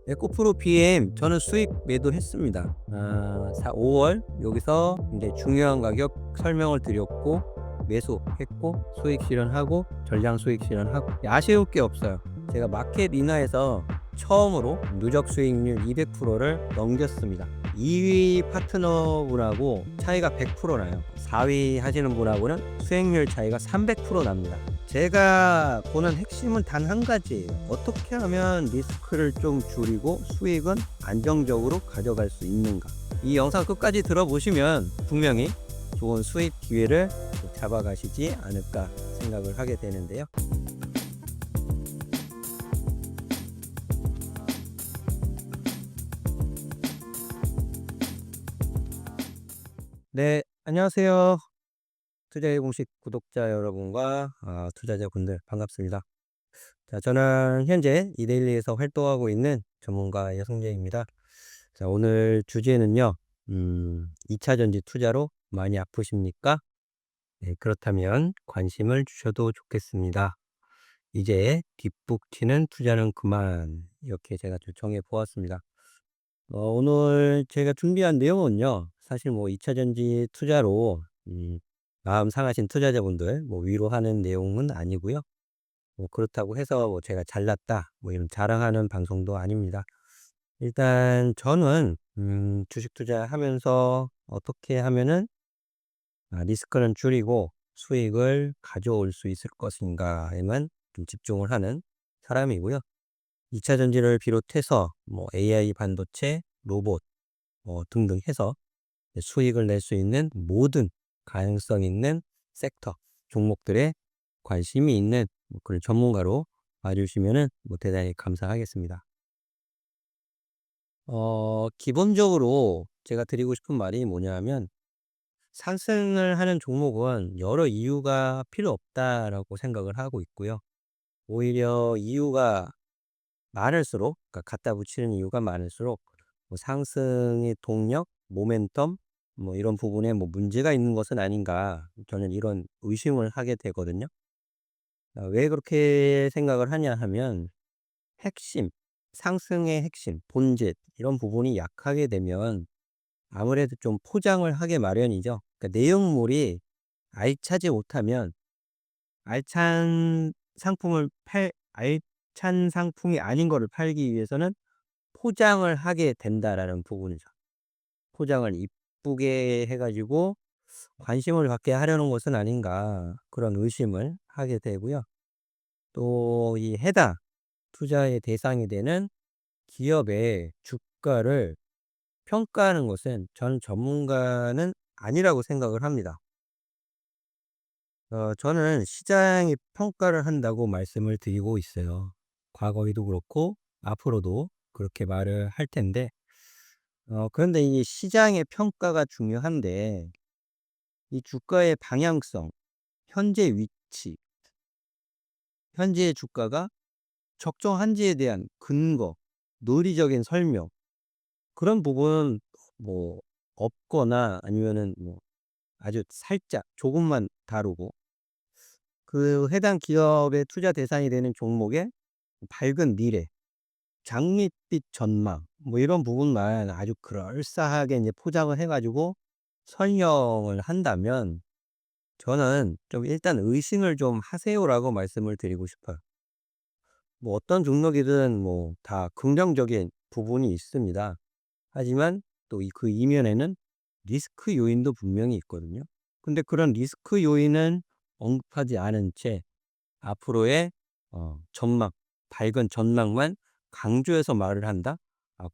에코프로 BM 저는 수익 매도했습니다. 5월 여기서 이제 중요한 가격 설명을 드렸고 매수했고 수익 실현하고 전량 수익 실현하고 아쉬울 게 없어요. 제가 마켓 인하에서 처음으로 누적 수익률 200%를 넘겼습니다. 2위 파트너분하고 차이가 100% 나요. 4위 하시는 분하고는 수익률 차이가 300% 납니다. 제가 보는 핵심은 단 한 가지예요. 어떻게 하면 리스크를 좀 줄이고 수익은 안정적으로 가져갈 수 있는가. 이 영상 끝까지 들어보시면 분명히 좋은 수익 기회를 잡아가시지 않을까 생각을 하게 되는데요. 네, 안녕하세요. 투자의 공식 구독자 여러분과 투자자분들 반갑습니다. 자, 저는 현재 이데일리에서 활동하고 있는 전문가 여성재입니다. 자, 오늘 주제는요. 2차 전지 투자로 많이 아프십니까? 네, 그렇다면 관심을 주셔도 좋겠습니다. 이제 뒷북치는 투자는 그만. 이렇게 제가 좀 정해 보았습니다. 오늘 제가 준비한 내용은요. 사실 뭐 2차 전지 투자로 마음 상하신 투자자분들 뭐 위로하는 내용은 아니고요. 뭐 그렇다고 해서 뭐 제가 잘났다 뭐 이런 자랑하는 방송도 아닙니다. 일단 저는 주식 투자하면서 어떻게 하면은 리스크는 줄이고 수익을 가져올 수 있을 것인가에만 좀 집중을 하는 사람이고요. 2차 전지를 비롯해서 뭐 AI 반도체, 로봇 등등 해서 수익을 낼 수 있는 모든 가능성 있는 섹터, 종목들에 관심이 있는 뭐 그런 전문가로 봐주시면은 뭐 대단히 감사하겠습니다. 기본적으로 제가 드리고 싶은 말이 뭐냐면 상승을 하는 종목은 여러 이유가 필요 없다라고 생각을 하고 있고요. 오히려 이유가 많을수록, 그러니까 갖다 붙이는 이유가 많을수록 뭐 상승의 동력, 모멘텀 뭐 이런 부분에 뭐 문제가 있는 것은 아닌가 저는 이런 의심을 하게 되거든요. 왜 그렇게 생각을 하냐 하면 핵심, 상승의 핵심, 본질 이런 부분이 약하게 되면 아무래도 좀 포장을 하게 마련이죠. 그러니까 내용물이 알차지 못하면 알찬 알찬 상품이 아닌 거를 팔기 위해서는 포장을 하게 된다라는 부분이죠. 포장을 이쁘게 해 가지고 관심을 갖게 하려는 것은 아닌가 그런 의심을 하게 되고요. 또 이 해당 투자의 대상이 되는 기업의 주가를 평가하는 것은 저는 전문가는 아니라고 생각을 합니다. 저는 시장이 평가를 한다고 말씀을 드리고 있어요. 과거에도 그렇고 앞으로도 그렇게 말을 할 텐데 그런데 이 시장의 평가가 중요한데 이 주가의 방향성, 현재 위치, 현재의 주가가 적정한지에 대한 근거, 논리적인 설명 그런 부분은 뭐 없거나 아니면은 뭐 아주 살짝 조금만 다루고 그 해당 기업의 투자 대상이 되는 종목의 밝은 미래, 장밋빛 전망 뭐 이런 부분만 아주 그럴싸하게 이제 포장을 해 가지고 설명을 한다면 저는 좀 일단 "의심을 좀 하세요."라고 말씀을 드리고 싶어요. 뭐 어떤 종목이든 뭐 다 긍정적인 부분이 있습니다. 하지만 또 그 이면에는 리스크 요인도 분명히 있거든요. 근데 그런 리스크 요인은 언급하지 않은 채 앞으로의 전망, 밝은 전망만 강조해서 말을 한다?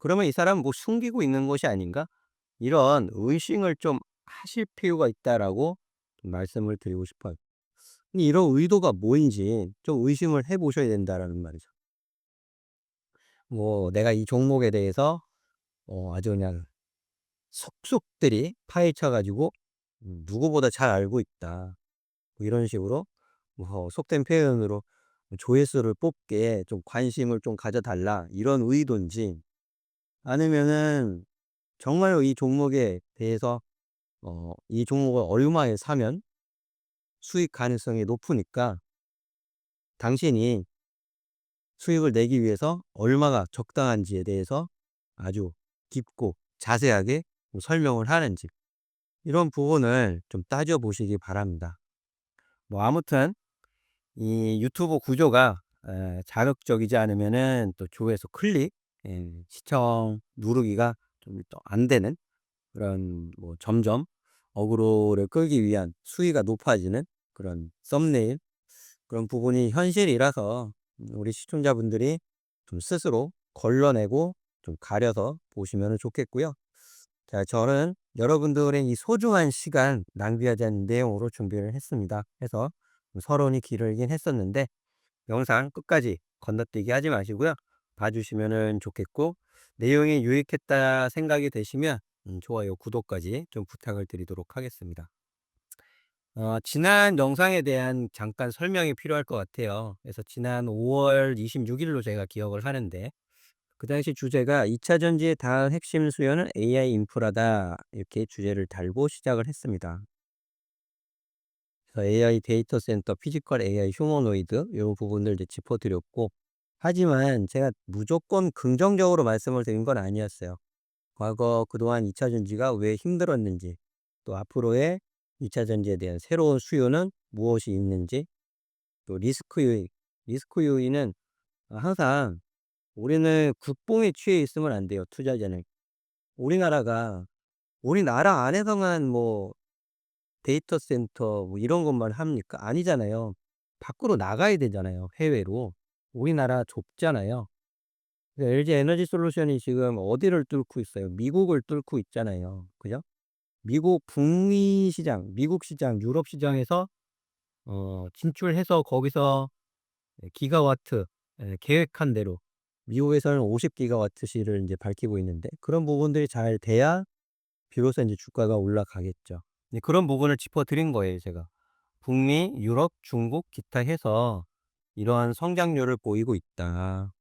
그러면 '이 사람은 뭐 숨기고 있는 것이 아닌가?' 이런 의심을 좀 하실 필요가 있다라고 좀 말씀을 드리고 싶어요. 이런 의도가 뭐인지 좀 의심을 해 보셔야 된다라는 말이죠. 뭐 내가 이 종목에 대해서 아주 그냥 속속들이 파헤쳐 가지고 누구보다 잘 알고 있다. 뭐 이런 식으로 뭐 속된 표현으로 조회수를 뽑게 좀 관심을 좀 가져 달라 이런 의도인지 아니면은 정말로 이 종목에 대해서 이 종목을 얼마에 사면 수익 가능성이 높으니까 당신이 수익을 내기 위해서 얼마가 적당한지에 대해서 아주 깊고 자세하게 설명을 하는지, 이런 부분을 좀 따져 보시기 바랍니다. 뭐 아무튼 이 유튜브 구조가 자극적이지 않으면은 또 조회수 클릭, 시청 누르기가 좀 또 안 되는 그런, 뭐 점점 어그로를 끌기 위한 수위가 높아지는 그런 썸네일, 그런 부분이 현실이라서 우리 시청자분들이 좀 스스로 걸러내고 좀 가려서 보시면 좋겠고요. 자, 저는 여러분들의 이 소중한 시간 낭비하지 않는 내용으로 준비를 했습니다. 해서 서론이 길긴 했었는데 영상 끝까지 건너뛰기 하지 마시고요. 봐주시면 좋겠고, 내용이 유익했다 생각이 되시면 좋아요, 구독까지 좀 부탁을 드리도록 하겠습니다. 지난 영상에 대한 잠깐 설명이 필요할 것 같아요. 그래서 지난 5월 26일로 제가 기억을 하는데, 그 당시 주제가 "2차 전지의 다음 핵심 수요는 AI 인프라다." 이렇게 주제를 달고 시작을 했습니다. 그래서 AI 데이터 센터, 피지컬 AI, 휴머노이드 요 부분들 이제 짚어 드렸고, 하지만 제가 무조건 긍정적으로 말씀을 드린 건 아니었어요. 과거 그동안 2차 전지가 왜 힘들었는지, 또 앞으로의 2차 전지에 대한 새로운 수요는 무엇이 있는지, 또 리스크 요인, 리스크 요인은 항상 우리는 국뽕에 취해 있으면 안 돼요, 투자자는. 우리나라가 우리나라 안에서만 뭐 데이터 센터 뭐 이런 것만 합니까? 아니잖아요. 밖으로 나가야 되잖아요, 해외로. 우리나라 좁잖아요. LG 에너지 솔루션이 지금 어디를 뚫고 있어요? 미국을 뚫고 있잖아요. 그죠? 미국 북미 시장, 미국 시장, 유럽 시장에서 진출해서 거기서 기가와트, 계획한 대로 미국에서는 50 기가와트시를 인제 밝히고 있는데, 그런 부분들이 잘 돼야 비로소 인제 주가가 올라가겠죠. 네, 그런 부분을 짚어 드린 거예요, 제가. 북미, 유럽, 중국, 기타 해서 이러한 성장률을 보이고 있다.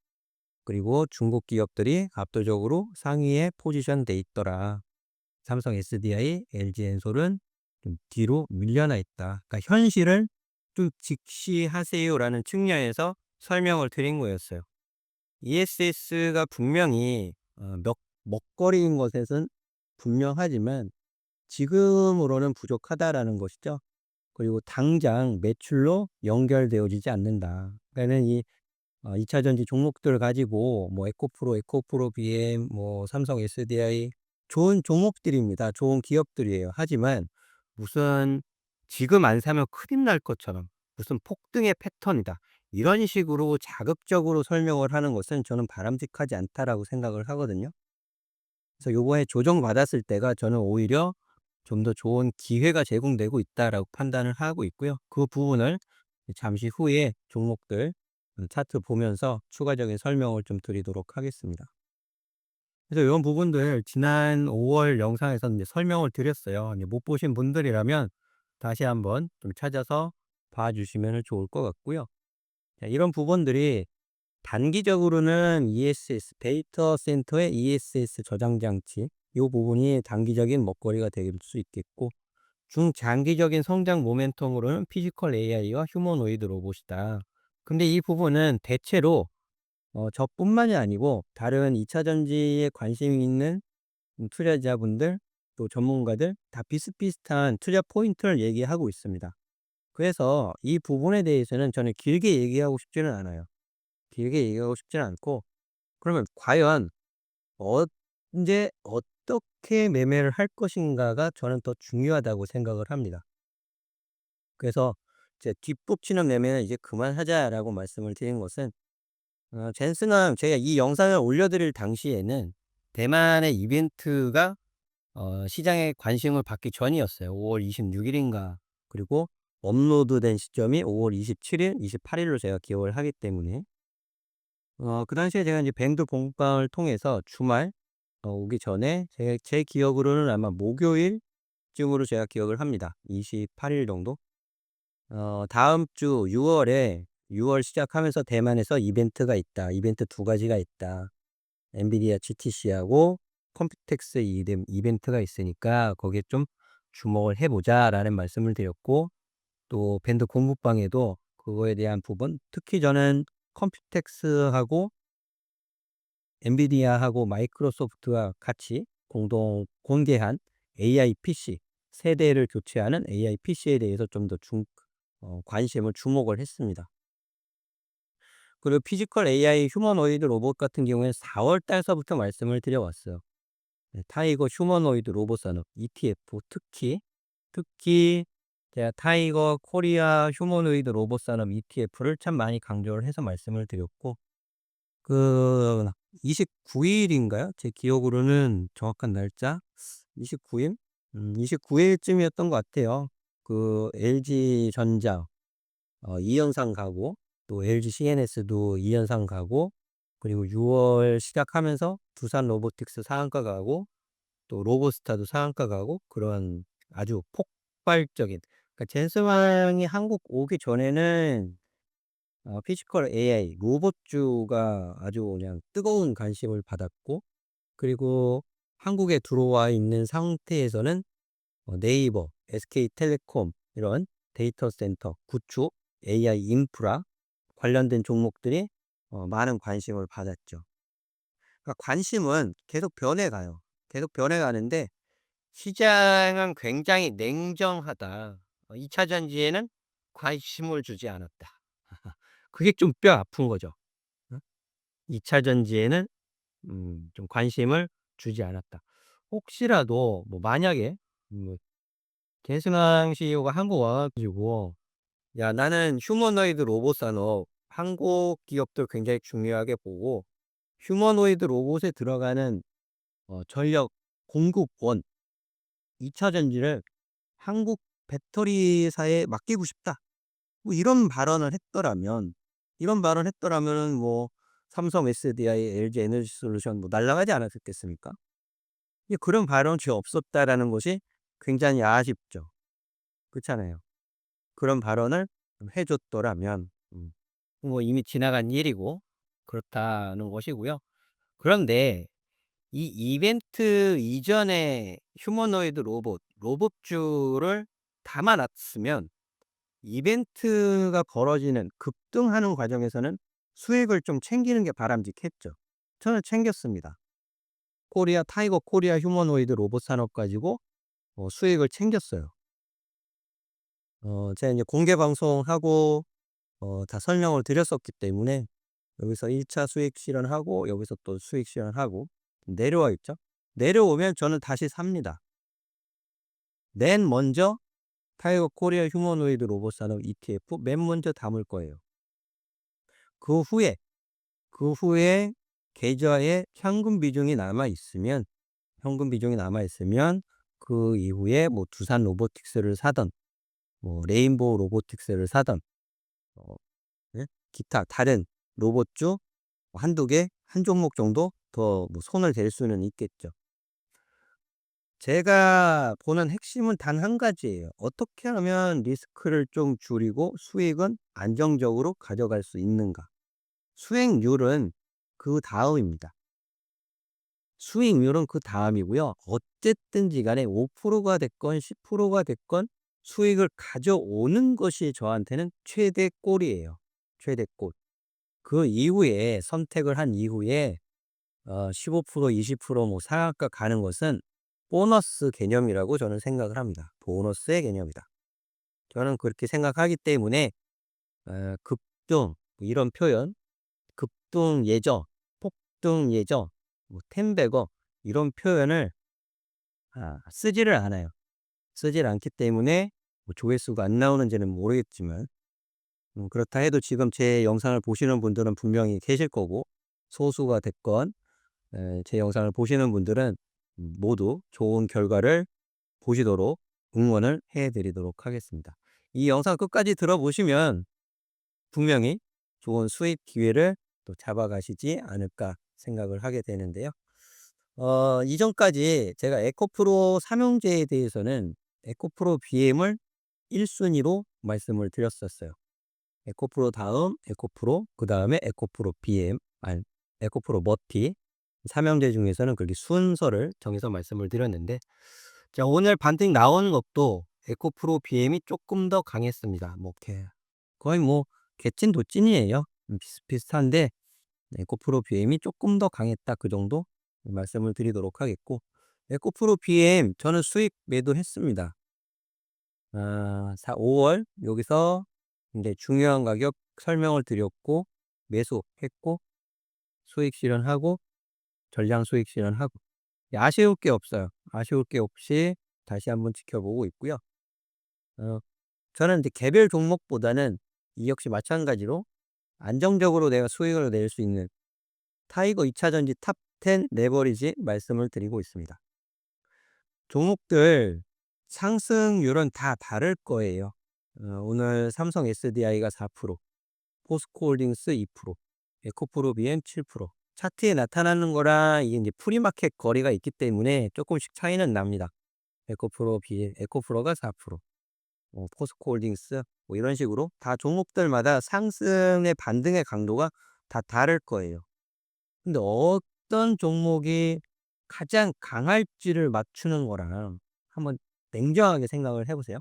그리고 중국 기업들이 압도적으로 상위에 포지션돼 있더라. 삼성 SDI, LG엔솔은 좀 뒤로 밀려나 있다. 그러니까 현실을 좀 직시하세요라는 측면에서 설명을 드린 거였어요. ESS가 분명히 먹거리인 것은 분명하지만 지금으로는 부족하다라는 것이죠. 그리고 당장 매출로 연결되어지지 않는다. 그러니까는 이 2차 전지 종목들 가지고 뭐 에코프로, 에코프로 BM, 뭐 삼성 SDI 좋은 종목들입니다. 좋은 기업들이에요. 하지만 무슨 지금 안 사면 큰일 날 것처럼 무슨 폭등의 패턴이다, 이런 식으로 자극적으로 설명을 하는 것은 저는 바람직하지 않다라고 생각을 하거든요. 그래서 요번에 조정받았을 때가 저는 오히려 좀 더 좋은 기회가 제공되고 있다라고 판단을 하고 있고요. 그 부분을 잠시 후에 종목들 차트 보면서 추가적인 설명을 좀 드리도록 하겠습니다. 그래서 이런 부분들 지난 5월 영상에서 이제 설명을 드렸어요. 이제 못 보신 분들이라면 다시 한번 좀 찾아서 봐주시면 좋을 것 같고요. 자, 이런 부분들이 단기적으로는 ESS, 데이터 센터의 ESS 저장 장치, 이 부분이 단기적인 먹거리가 될 수 있겠고, 중장기적인 성장 모멘텀으로는 피지컬 AI와 휴머노이드 로봇이다. 근데 이 부분은 대체로 저뿐만이 아니고 다른 2차 전지에 관심이 있는 투자자분들, 또 전문가들 다 비슷비슷한 투자 포인트를 얘기하고 있습니다. 그래서 이 부분에 대해서는 저는 길게 얘기하고 싶지는 않아요. 길게 얘기하고 싶지는 않고, 그러면 과연 언제 어떻게 매매를 할 것인가가 저는 더 중요하다고 생각을 합니다. 그래서 이제 "뒷북치는 매매는 이제 그만하자."라고 말씀을 드린 것은, 젠슨왕 제가 이 영상을 올려드릴 당시에는 대만의 이벤트가 시장의 관심을 받기 전이었어요. 5월 26 일인가. 그리고 업로드된 시점이 5월 27 일, 28 일로 제가 기억을 하기 때문에 그 당시에 제가 이제 밴드 공방을 통해서 주말 오기 전에 제 기억으로는 아마 목요일쯤으로 제가 기억을 합니다. 28일 정도? 다음 주 6 월에, 6월 시작하면서 대만에서 이벤트가 있다. 이벤트 두 가지가 있다. 엔비디아 GTC하고 컴퓨텍스 이벤트가 있으니까 "거기에 좀 주목을 해 보자."라는 말씀을 드렸고, 또 밴드 공부방에도 그거에 대한 부분, 특히 저는 컴퓨텍스하고 엔비디아하고 마이크로소프트와 같이 공동 공개한 AI PC 세대를 교체하는 AI PC에 대해서 좀 더 관심을 주목을 했습니다. 그리고 피지컬 AI 휴머노이드 로봇 같은 경우에는 4월 달서부터 말씀을 드려 왔어요. 네, 타이거 휴머노이드 로봇 산업 ETF, 특히 제가 타이거 코리아 휴머노이드 로봇 산업 ETF를 참 많이 강조를 해서 말씀을 드렸고, 그 29 일인가요? 제 기억으로는 정확한 날짜 29 일? 29 일쯤이었던 것 같아요. 그 LG전자 이연상 가고, 또 LG CNS도 이연상 가고, 그리고 6월 시작하면서 두산 로보틱스 상한가 가고, 또 로보스타도 상한가 가고, 그런 아주 폭발적인, 그러니까 젠스망이 한국 오기 전에는 피지컬 AI 로봇주가 아주 그냥 뜨거운 관심을 받았고, 그리고 한국에 들어와 있는 상태에서는 네이버, SK텔레콤 이런 데이터 센터 구축, AI 인프라 관련된 종목들이 많은 관심을 받았죠. 그러니까 관심은 계속 변해가요. 계속 변해가는데 시장은 굉장히 냉정하다. 2차 전지에는 관심을 주지 않았다. 그게 좀 뼈 아픈 거죠. 어? 2차 전지에는 좀 관심을 주지 않았다. 혹시라도 뭐 만약에 뭐 개순환 CEO가 한국 와 가지고 "야 나는 휴머노이드 로봇 산업 한국 기업들 굉장히 중요하게 보고 휴머노이드 로봇에 들어가는 전력 공급원 2차 전지를 한국 배터리사에 맡기고 싶다." 뭐 이런 발언을 했더라면은 뭐 삼성 SDI, LG 에너지 솔루션 뭐 날아가지 않았겠습니까? 그런 발언이 없었다라는 것이 굉장히 아쉽죠. 그렇잖아요. 그런 발언을 좀 해 줬더라면 뭐 이미 지나간 일이고 그렇다는 것이고요. 그런데 이 이벤트 이전에 휴머노이드 로봇주를 담아 놨으면 이벤트가 벌어지는 급등하는 과정에서는 수익을 좀 챙기는 게 바람직했죠. 저는 챙겼습니다. 타이거 코리아 휴머노이드 로봇 산업 가지고 수익을 챙겼어요. 제가 이제 공개 방송하고 다 설명을 드렸었기 때문에 여기서 1차 수익 실현하고 여기서 또 수익 실현하고 내려와 있죠. 내려오면 저는 다시 삽니다. 맨 먼저 타이거 코리아 휴머노이드 로봇 산업 ETF 맨 먼저 담을 거예요. 그 후에 계좌에 현금 비중이 남아 있으면 그 이후에 뭐 두산 로보틱스를 사든 뭐 레인보우 로보틱스를 사든 어 예 기타 다른 로봇주 한두 개, 한 종목 정도 더 뭐 손을 댈 수는 있겠죠. 제가 보는 핵심은 단 한 가지예요. '어떻게 하면 리스크를 좀 줄이고 수익은 안정적으로 가져갈 수 있는가.' 수익률은 그다음입니다. 수익률은 그다음이고요. 어쨌든지 간에 5%가 됐건 10%가 됐건 수익을 가져오는 것이 저한테는 최대골이에요. 최대골. 그 이후에 선택을 한 이후에 15% 20%뭐 상한가 가는 것은 보너스 개념이라고 저는 생각을 합니다. 보너스의 개념이다. 저는 그렇게 생각하기 때문에 급등 뭐 이런 표현, 급등 예정, 폭등 예정, 뭐 텐베거 이런 표현을 쓰지를 않아요. 쓰질 않기 때문에 뭐 조회수가 안 나오는지는 모르겠지만 그렇다 해도 지금 제 영상을 보시는 분들은 분명히 계실 거고, 소수가 됐건 제 영상을 보시는 분들은 모두 좋은 결과를 보시도록 응원을 해 드리도록 하겠습니다. 이 영상 끝까지 들어보시면 분명히 좋은 수익 기회를 또 잡아가시지 않을까 생각을 하게 되는데요. 이전까지 제가 에코프로 삼형제에 대해서는 에코프로 BM을 1 순위로 말씀을 드렸었어요. 에코프로 다음 에코프로, 그다음에 에코프로 BM, 아니 에코프로 머티 삼형제 중에서는 그렇게 순서를 정해서 말씀을 드렸는데, 자 오늘 반등이 나오는 것도 에코프로 BM이 조금 더 강했습니다. 뭐 거의 뭐 개찐도찐이에요. 비슷비슷한데 에코프로 BM이 조금 더 강했다, 그 정도 말씀을 드리도록 하겠고, 에코프로 BM 저는 수익 매도했습니다. 5월 여기서 이제 중요한 가격 설명을 드렸고 매수했고 수익 실현하고 전량 수익 실현하고, 아쉬울 게 없어요. 아쉬울 게 없이 다시 한번 지켜보고 있고요. 어 저는 이제 개별 종목보다는 이 역시 마찬가지로 안정적으로 내가 수익을 낼 수 있는 타이거 2 차전지 탑 10 레버리지 말씀을 드리고 있습니다. 종목들 상승률은 다 다를 거예요. 오늘 삼성 SDI가 4%, 포스코홀딩스 2%, 에코프로비엠 7%. 차트에 나타나는 거랑 이게 이제 프리마켓 거래가 있기 때문에 조금씩 차이는 납니다. 에코프로가 4%, 포스코홀딩스 뭐 이런 식으로 다 종목들마다 상승의 반등의 강도가 다 다를 거예요. 근데 어떤 종목이 가장 강할지를 맞추는 거랑 한번 냉정하게 생각을 해 보세요.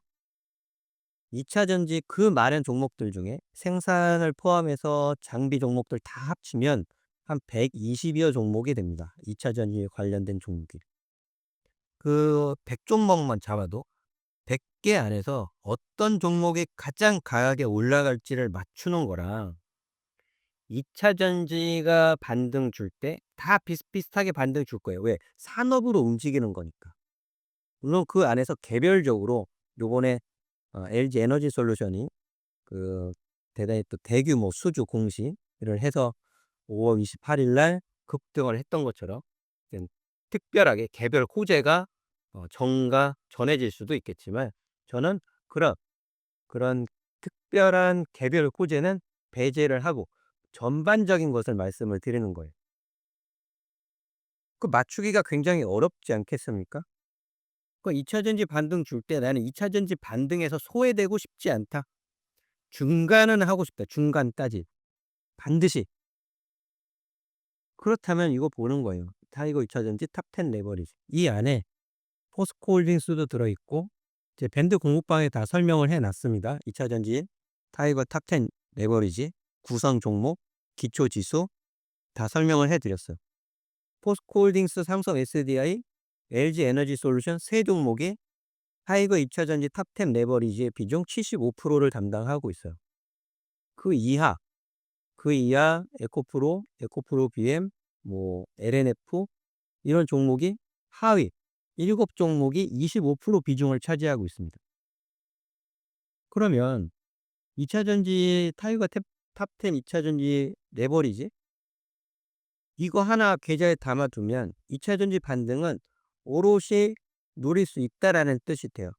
2 차 전지 그 많은 종목들 중에 생산을 포함해서 장비 종목들 다 합치면 한 120여 종목이 됩니다, 2차 전지에 관련된 종목이. 그 100 종목만 잡아도 100개 안에서 어떤 종목이 가장 강하게 올라갈지를 맞추는 거랑 2차 전지가 반등 줄 때 다 비슷비슷하게 반등 줄 거예요. 왜? 산업으로 움직이는 거니까. 물론 그 안에서 개별적으로 요번에 LG 에너지 솔루션이 그 대단히 또 대규모 수주 공시를 해서 5월 28일 날 급등을 했던 것처럼 좀 특별하게 개별 호재가 정가 전해질 수도 있겠지만, 저는 그런 특별한 개별 호재는 배제를 하고 전반적인 것을 말씀을 드리는 거예요. 그 맞추기가 굉장히 어렵지 않겠습니까? 그 2 차 전지 반등 줄 때 '나는 2차 전지 반등에서 소외되고 싶지 않다. 중간은 하고 싶다. 중간까지.' 반드시. 그렇다면 이거 보는 거예요. 타이거 2 차 전지 탑 10 레버리지. 이 안에 포스코홀딩스도 들어있고 이제 밴드 공부방에 다 설명을 해 놨습니다. 2 차 전지 타이거 탑 10 레버리지 구성 종목, 기초 지수 다 설명을 해 드렸어요. 포스코홀딩스, 삼성 SDI, LG 에너지 솔루션 세 종목이 타이거 2 차 전지 탑 10 레버리지의 비중 75%를 담당하고 있어요. 그 이하, 에코프로 BM, 뭐 LNF 이런 종목이 하위 7 종목이 25% 비중을 차지하고 있습니다. 그러면 2 차 전지 타이거 탑 10 2 차 전지 레버리지 이거 하나 계좌에 담아 두면 2 차 전지 반등은 오롯이 노릴 수 있다라는 뜻이 돼요.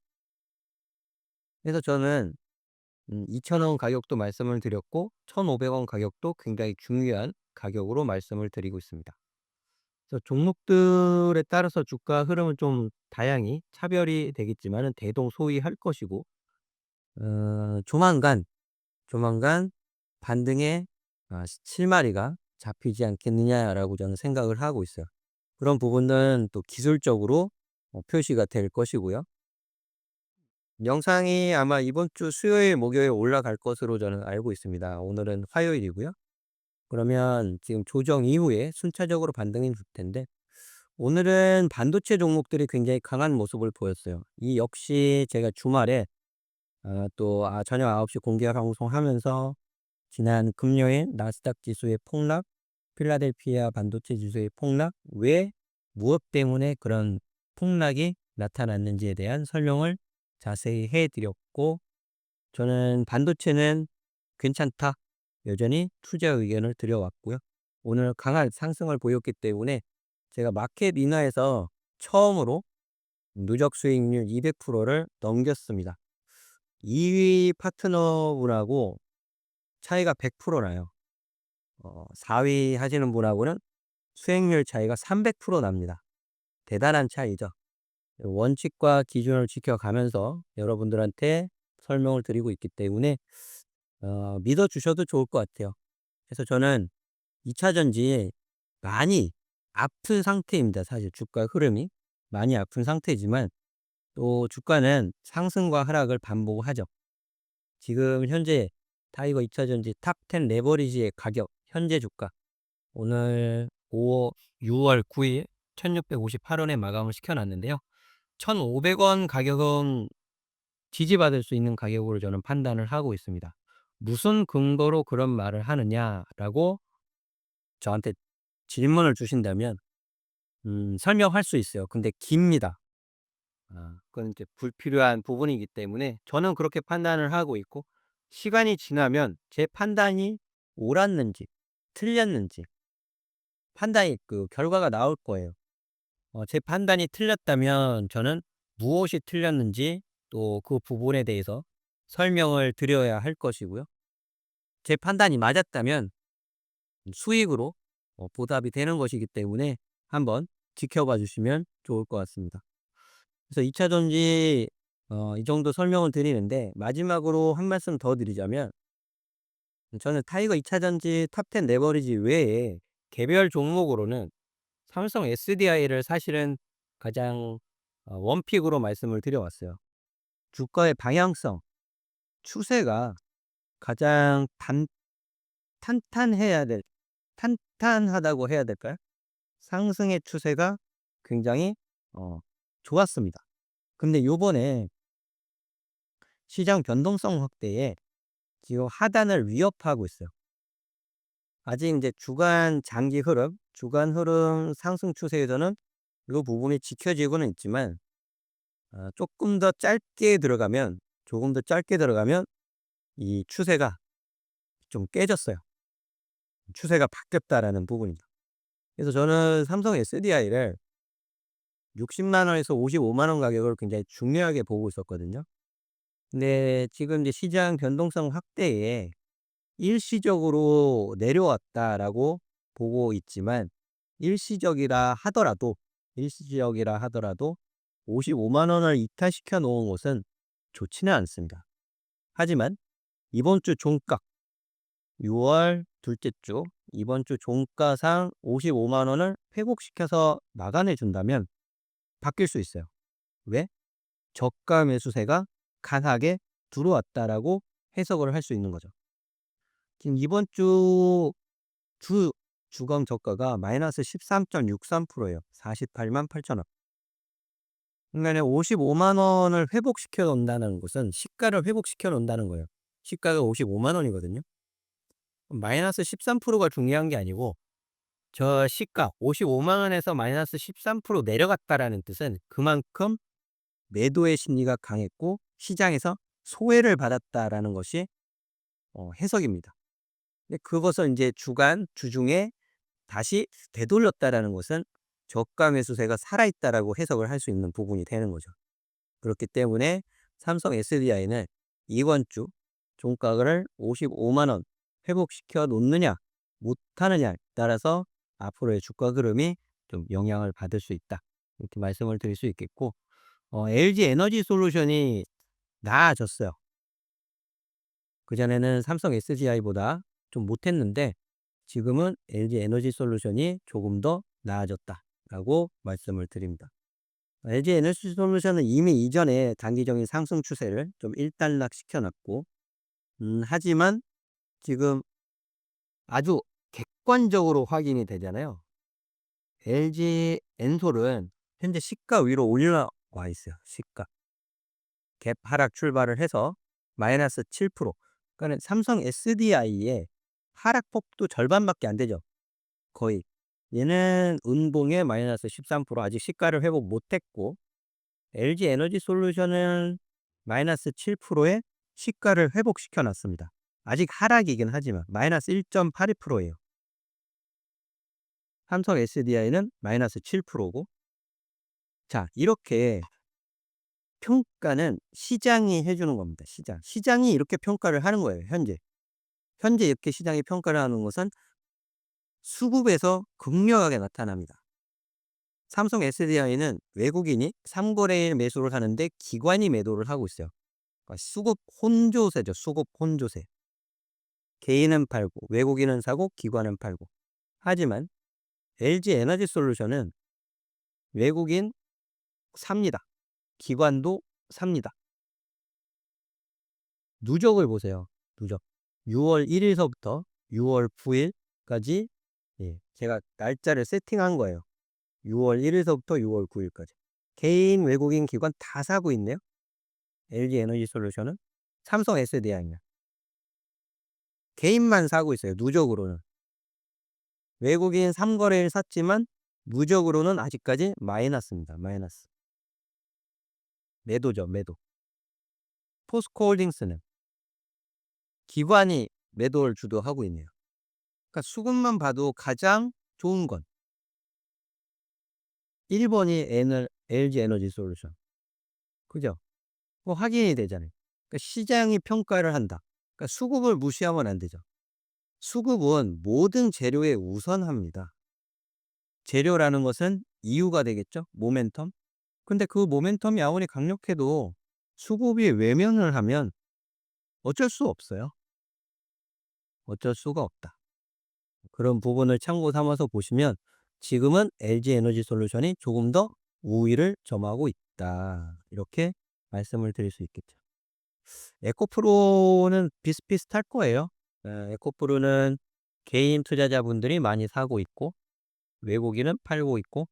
그래서 저는 2,000원 가격도 말씀을 드렸고 1,500원 가격도 굉장히 중요한 가격으로 말씀을 드리고 있습니다. 그래서 종목들에 따라서 주가 흐름은 좀 다양히 차별이 되겠지만은 대동소이할 것이고, 조만간 반등의 '실마리가 잡히지 않겠느냐.'라고 저는 생각을 하고 있어요. 그런 부분은 또 기술적으로 표시가 될 것이고요. 영상이 아마 이번 주 수요일, 목요일 올라갈 것으로 저는 알고 있습니다. 오늘은 화요일이고요. 그러면 지금 조정 이후에 순차적으로 반등이 줄 텐데, 오늘은 반도체 종목들이 굉장히 강한 모습을 보였어요. 이 역시 제가 주말에 저녁 9시 공개 방송하면서 지난 금요일 나스닥 지수의 폭락, 필라델피아 반도체 지수의 폭락, 왜 무엇 때문에 그런 폭락이 나타났는지에 대한 설명을 자세히 해 드렸고, 저는 반도체는 괜찮다, 여전히 투자 의견을 드려 왔고요. 오늘 강한 상승을 보였기 때문에 제가 마켓 인하에서 처음으로 누적 수익률 200%를 넘겼습니다. 2위 파트너분하고 차이가 100% 나요. 4위 하시는 분하고는 수익률 차이가 300% 납니다. 대단한 차이죠. 원칙과 기준을 지켜가면서 여러분들한테 설명을 드리고 있기 때문에 믿어 주셔도 좋을 것 같아요. 그래서 저는 2차 전지에 많이 아픈 상태입니다. 사실 주가 흐름이 많이 아픈 상태지만 또 주가는 상승과 하락을 반복하죠. 지금 현재 타이거 2차전지 탑10 레버리지의 가격, 현재 주가. 오늘 6월 9일 1658원에 마감을 시켜 놨는데요. 1,500원 가격은 지지받을 수 있는 가격으로 저는 판단을 하고 있습니다. 무슨 근거로 그런 말을 하느냐라고 저한테 질문을 주신다면 설명할 수 있어요. 근데 깁니다. 그건 이제 불필요한 부분이기 때문에 저는 그렇게 판단을 하고 있고, 시간이 지나면 제 판단이 옳았는지 틀렸는지 판단이 결과가 나올 거예요. 제 판단이 틀렸다면 저는 무엇이 틀렸는지 또 그 부분에 대해서 설명을 드려야 할 것이고요. 제 판단이 맞았다면 수익으로 보답이 되는 것이기 때문에 한번 지켜봐 주시면 좋을 것 같습니다. 그래서 2 차전지 이 정도 설명을 드리는데, 마지막으로 한 말씀 더 드리자면 저는 타이거 2 차전지 탑10 레버리지 외에 개별 종목으로는 삼성 SDI를 사실은 가장 원픽으로 말씀을 드려 왔어요. 주가의 방향성, 추세가 가장 탄탄해야 될 탄탄하다고 해야 될까요? 상승의 추세가 굉장히 좋았습니다. 근데 요번에 시장 변동성 확대에 지금 하단을 위협하고 있어요. 아직 이제 주간 흐름 상승 추세에서는 이 부분이 지켜지고는 있지만, 조금 더 짧게 들어가면 이 추세가 좀 깨졌어요. 추세가 바뀌었다라는 부분입니다. 그래서 저는 삼성 SDI를 60만 원에서 55만 원 가격을 굉장히 중요하게 보고 있었거든요. 근데 지금 이제 시장 변동성 확대에 일시적으로 내려왔다라고 보고 있지만, 일시적이라 하더라도 55만 원을 이탈시켜 놓은 것은 좋지는 않습니다. 하지만 이번 주 종가, 6월 둘째 주 이번 주 종가상 55만 원을 회복시켜서 막아내 준다면 바뀔 수 있어요. 왜? 저가 매수세가 강하게 들어왔다라고 해석을 할 수 있는 거죠. 지금 이번 주 주간 저가가 마이너스 13.63%예요. 488만 8천 원. 그러니까 55만 원을 회복시켜 놓는다는 것은 시가를 회복시켜 놓는다는 거예요. 시가가 55만 원이거든요. 마이너스 13%가 중요한 게 아니고, 저 시가 55만 원에서 마이너스 13% 내려갔다라는 뜻은 그만큼 매도의 심리가 강했고 시장에서 소외를 받았다라는 것이 해석입니다. 근데 그것을 이제 주중에 다시 되돌렸다라는 것은 저가 매수세가 살아있다라고 해석을 할 수 있는 부분이 되는 거죠. 그렇기 때문에 삼성 SDI는 이번 주 종가를 55만 원 회복시켜 놓느냐 못하느냐에 따라서 앞으로의 주가 흐름이 좀 영향을 받을 수 있다, 이렇게 말씀을 드릴 수 있겠고, LG 에너지 솔루션이 나아졌어요. 그전에는 삼성 SDI보다 좀 못했는데 지금은 LG 에너지 솔루션이 조금 더 나아졌다라고 말씀을 드립니다. LG 에너지 솔루션은 이미 이전에 단기적인 상승 추세를 좀 일단락 시켜놨고, 하지만 지금 아주 객관적으로 확인이 되잖아요. LG 엔솔은 현재 시가 위로 올라와 있어요. 시가 갭 하락 출발을 해서 마이너스 7%. 그러니까 삼성 SDI의 하락폭도 절반밖에 안 되죠. 거의. 얘는 은봉에 마이너스 13%, 아직 시가를 회복 못했고, LG 에너지 솔루션은 마이너스 7%의 시가를 회복시켜 놨습니다. 아직 하락이긴 하지만 마이너스 1.82%예요. 삼성 SDI는 마이너스 7%고, 자, 이렇게 평가는 시장이 해 주는 겁니다. 시장이 이렇게 평가를 하는 거예요, 현재 이렇게 시장이 평가를 하는 것은 수급에서 극명하게 나타납니다. 삼성 SDI는 외국인이 3거래일 매수를 하는데 기관이 매도를 하고 있어요. 그러니까 수급 혼조세죠. 수급 혼조세. 개인은 팔고 외국인은 사고 기관은 팔고. 하지만 LG 에너지 솔루션은 외국인 삽니다. 기관도 삽니다. 누적을 보세요. 누적. 6월 1 일서부터 6월 9 일까지, 예, 제가 날짜를 세팅한 거예요. 6월 1 일서부터 6월 9 일까지. 개인, 외국인, 기관 다 사고 있네요. LG에너지솔루션은. 삼성 SDI는 개인만 사고 있어요, 누적으로는. 외국인 3거래일 샀지만 누적으로는 아직까지 마이너스입니다. 마이너스. 매도죠, 매도. 포스코홀딩스는 기관이 매도를 주도하고 있네요. 그러니까 수급만 봐도 가장 좋은 건 1 번이 LG에너지솔루션. 그죠? 뭐 확인이 되잖아요. 그러니까 시장이 평가를 한다. 그러니까 수급을 무시하면 안 되죠. 수급은 모든 재료에 우선합니다. 재료라는 것은 이유가 되겠죠? 모멘텀. 근데 그 모멘텀이 아무리 강력해도 수급이 외면을 하면 어쩔 수 없어요. 어쩔 수가 없다. 그런 부분을 참고 삼아서 보시면 지금은 LG에너지솔루션이 조금 더 우위를 점하고 있다. 이렇게 말씀을 드릴 수 있겠죠. 에코프로는 비슷비슷할 거예요. 에코프로는 개인 투자자분들이 많이 사고 있고, 외국인은 팔고 있고,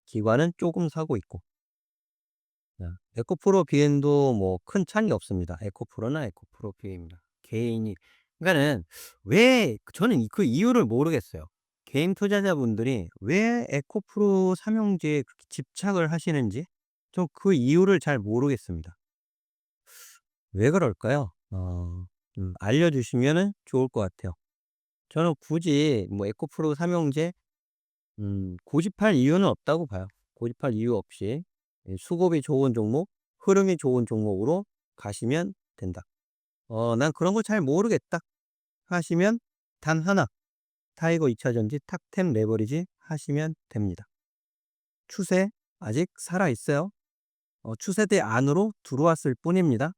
기관은 조금 사고 있고. 에코프로 비엔도 뭐 큰 차이 없습니다. 에코프로나 에코프로 비입니다. 개인이, 그러니까는 왜 저는 그 이유를 모르겠어요. 개인 투자자분들이 왜 에코프로 삼형제에 그렇게 집착을 하시는지 좀 그 이유를 잘 모르겠습니다. 왜 그럴까요? 알려주시면은 좋을 것 같아요. 저는 굳이 뭐 에코프로 삼형제 고집할 이유는 없다고 봐요. 고집할 이유 없이 수급이 좋은 종목, 흐름이 좋은 종목으로 가시면 된다. 난 그런 거 잘 모르겠다 하시면 단 하나, 타이거 2차 전지 탑10 레버리지 하시면 됩니다. 추세 아직 살아 있어요. 추세대 안으로 들어왔을 뿐입니다.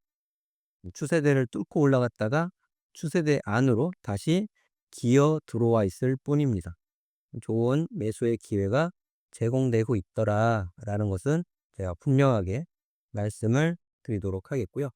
추세대를 뚫고 올라갔다가 추세대 안으로 다시 기어 들어와 있을 뿐입니다. 좋은 매수의 기회가 제공되고 있더라라는 것은 제가 분명하게 말씀을 드리도록 하겠고요.